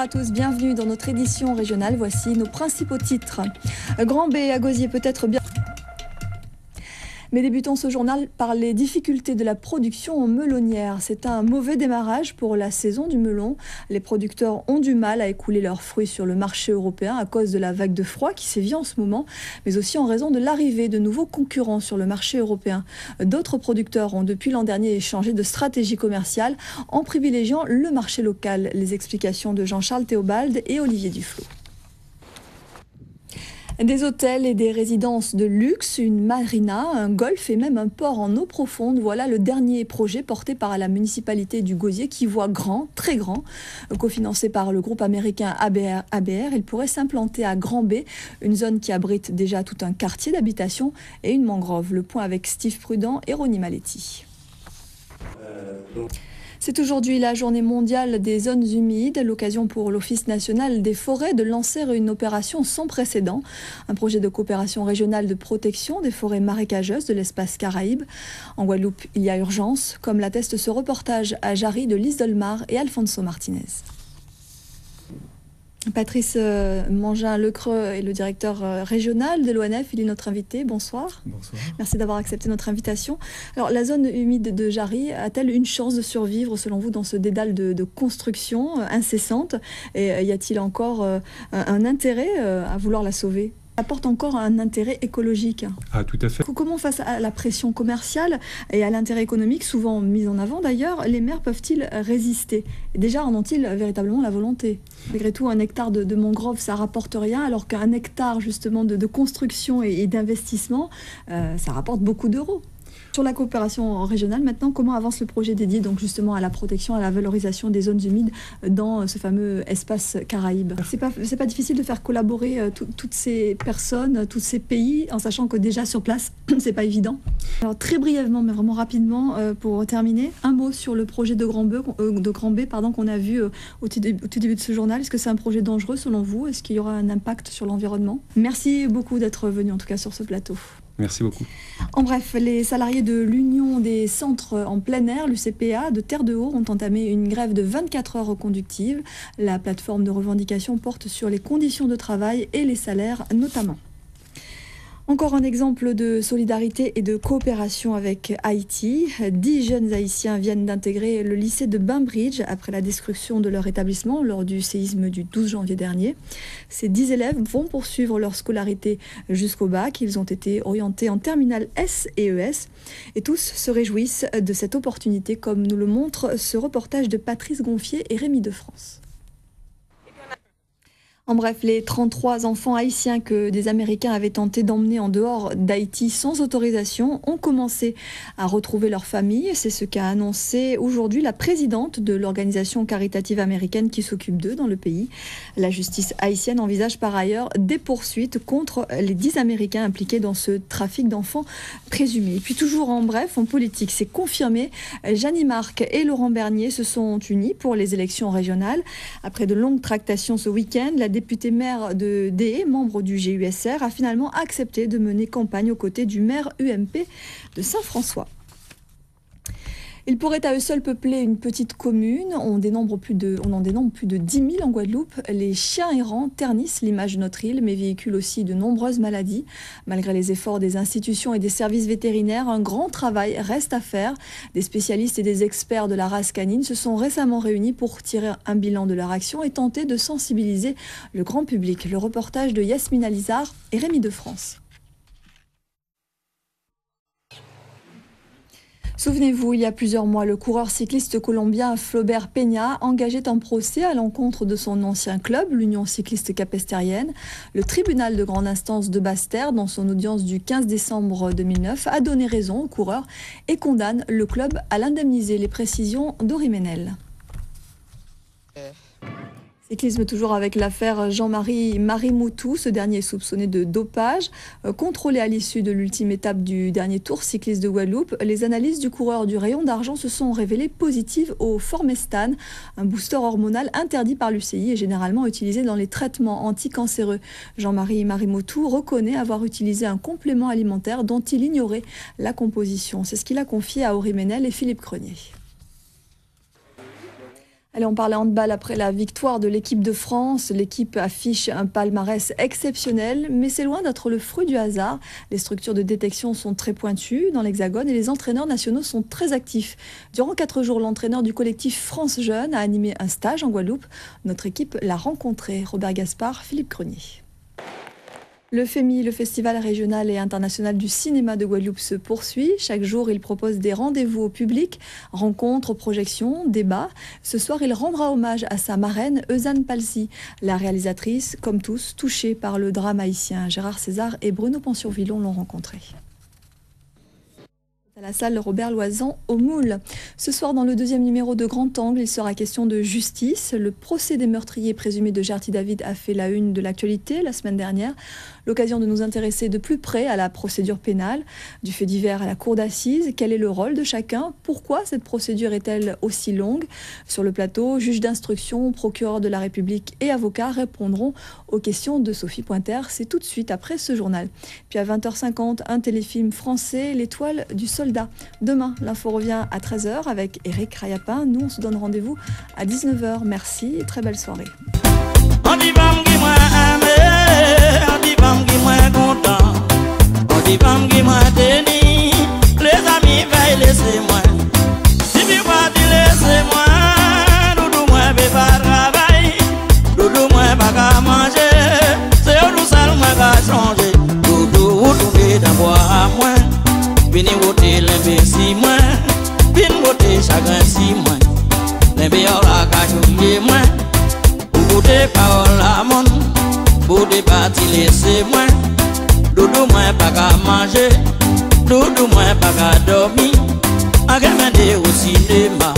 à tous, bienvenue dans notre édition régionale. Voici nos principaux titres. Grand-B à Gosier peut-être bien... Mais débutons ce journal par les difficultés de la production en melonnière. C'est un mauvais démarrage pour la saison du melon. Les producteurs ont du mal à écouler leurs fruits sur le marché européen à cause de la vague de froid qui sévit en ce moment, mais aussi en raison de l'arrivée de nouveaux concurrents sur le marché européen. D'autres producteurs ont depuis l'an dernier changé de stratégie commerciale en privilégiant le marché local. Les explications de Jean-Charles Théobald et Olivier Duflot. Des hôtels et des résidences de luxe, une marina, un golf et même un port en eau profonde. Voilà le dernier projet porté par la municipalité du Gosier qui voit grand, très grand. Cofinancé par le groupe américain ABR, il pourrait s'implanter à Grand-B, une zone qui abrite déjà tout un quartier d'habitation et une mangrove. Le point avec Steve Prudent et Ronnie Maletti. C'est aujourd'hui la journée mondiale des zones humides, l'occasion pour l'Office national des forêts de lancer une opération sans précédent, un projet de coopération régionale de protection des forêts marécageuses de l'espace Caraïbe. En Guadeloupe, il y a urgence, comme l'atteste ce reportage à Jarry de Lise Dolmar et Alfonso Martinez. Patrice Mangin-Lecreux est le directeur régional de l'ONF, il est notre invité. Bonsoir. Bonsoir. Merci d'avoir accepté notre invitation. Alors, la zone humide de Jarry a-t-elle une chance de survivre, selon vous, dans ce dédale de construction incessante? Et y a-t-il encore un intérêt à vouloir la sauver? Apporte encore un intérêt écologique. Ah, tout à fait. Comment, face à la pression commerciale et à l'intérêt économique, souvent mis en avant d'ailleurs, les maires peuvent-ils résister? Et déjà, en ont-ils véritablement la volonté? Malgré tout, un hectare de mangrove, ça rapporte rien, alors qu'un hectare justement de construction et d'investissement, ça rapporte beaucoup d'euros. Sur la coopération régionale, maintenant, comment avance le projet dédié donc justement à la protection, à la valorisation des zones humides dans ce fameux espace Caraïbe? C'est pas difficile de faire collaborer toutes ces personnes, tous ces pays, en sachant que déjà sur place, c'est pas évident. Alors très brièvement, mais vraiment rapidement, pour terminer, un mot sur le projet de Grand-B qu'on a vu au tout début de ce journal. Est-ce que c'est un projet dangereux selon vous? Est-ce qu'il y aura un impact sur l'environnement? Merci beaucoup d'être venu en tout cas sur ce plateau. Merci beaucoup. En bref, les salariés de l'Union des centres en plein air, l'UCPA, de Terre de Haut, ont entamé une grève de 24 heures reconductives. La plateforme de revendication porte sur les conditions de travail et les salaires notamment. Encore un exemple de solidarité et de coopération avec Haïti. 10 jeunes Haïtiens viennent d'intégrer le lycée de Bainbridge après la destruction de leur établissement lors du séisme du 12 janvier dernier. Ces 10 élèves vont poursuivre leur scolarité jusqu'au bac. Ils ont été orientés en terminale S et ES. Et tous se réjouissent de cette opportunité, comme nous le montre ce reportage de Patrice Gonfier et Rémi de France. En bref, les 33 enfants haïtiens que des Américains avaient tenté d'emmener en dehors d'Haïti sans autorisation ont commencé à retrouver leur famille. C'est ce qu'a annoncé aujourd'hui la présidente de l'organisation caritative américaine qui s'occupe d'eux dans le pays. La justice haïtienne envisage par ailleurs des poursuites contre les 10 Américains impliqués dans ce trafic d'enfants présumé. Et puis toujours en bref, en politique, c'est confirmé. Jeannie Marc et Laurent Bernier se sont unis pour les élections régionales. Après de longues tractations ce week-end, la députée maire de Dé, membre du GUSR, a finalement accepté de mener campagne aux côtés du maire UMP de Saint-François. Ils pourraient à eux seuls peupler une petite commune. On en dénombre plus de 10 000 en Guadeloupe. Les chiens errants ternissent l'image de notre île, mais véhiculent aussi de nombreuses maladies. Malgré les efforts des institutions et des services vétérinaires, un grand travail reste à faire. Des spécialistes et des experts de la race canine se sont récemment réunis pour tirer un bilan de leur action et tenter de sensibiliser le grand public. Le reportage de Yasmine Alizar et Rémi de France. Souvenez-vous, il y a plusieurs mois, le coureur cycliste colombien Flaubert Peña engageait un procès à l'encontre de son ancien club, l'Union cycliste capestérienne. Le tribunal de grande instance de Basse-Terre, dans son audience du 15 décembre 2009, a donné raison au coureur et condamne le club à l'indemniser. Les précisions d'Ori Ménel. Cyclisme toujours avec l'affaire Jean-Marie Marimoutou, ce dernier est soupçonné de dopage. Contrôlé à l'issue de l'ultime étape du dernier Tour cycliste de Guadeloupe, les analyses du coureur du rayon d'argent se sont révélées positives au Formestan, un booster hormonal interdit par l'UCI et généralement utilisé dans les traitements anticancéreux. Jean-Marie Marimoutou reconnaît avoir utilisé un complément alimentaire dont il ignorait la composition. C'est ce qu'il a confié à Ori Ménel et Philippe Crenier. Allez, on parlait handball après la victoire de l'équipe de France. L'équipe affiche un palmarès exceptionnel, mais c'est loin d'être le fruit du hasard. Les structures de détection sont très pointues dans l'Hexagone et les entraîneurs nationaux sont très actifs. Durant 4 jours, l'entraîneur du collectif France Jeune a animé un stage en Guadeloupe. Notre équipe l'a rencontré. Robert Gaspard, Philippe Grenier. Le FEMI, le Festival régional et international du cinéma de Guadeloupe, se poursuit. Chaque jour, il propose des rendez-vous au public, rencontres, projections, débats. Ce soir, il rendra hommage à sa marraine, Eusanne Palsy, la réalisatrice, comme tous, touchée par le drame haïtien. Gérard César et Bruno Pensurvillon l'ont rencontré. À la salle Robert Loisan au Moule. Ce soir, dans le 2e numéro de Grand Angle, il sera question de justice. Le procès des meurtriers présumés de Gerty David a fait la une de l'actualité la semaine dernière. L'occasion de nous intéresser de plus près à la procédure pénale, du fait divers à la cour d'assises. Quel est le rôle de chacun? Pourquoi cette procédure est-elle aussi longue? Sur le plateau, juge d'instruction, procureur de la République et avocats répondront aux questions de Sophie Pointer. C'est tout de suite après ce journal. Puis à 20h50, un téléfilm français, L'étoile du soldat. Demain, l'info revient à 13h avec Eric Rayapin. Nous, on se donne rendez-vous à 19h. Merci et très belle soirée. On dit femme qui m'a aimé, on dit femme qui m'a content, on dit femme qui m'a tenu. Les amis veillent laissez-moi, si tu partis laissez-moi. Doudou moi vais pas travailler, doudou moi pas qu'à manger. C'est nous seul moi qu'à changer. Doudou retourner d'abord à moi, vini voter l'imbécile moi, vini voter chacun si moi. L'imbécile la cache moi. Pour des paroles à mon, pour des parties laissez-moi. Doudou moi pas qu'à manger, doudou moi pas qu'à dormir. A regarder au cinéma.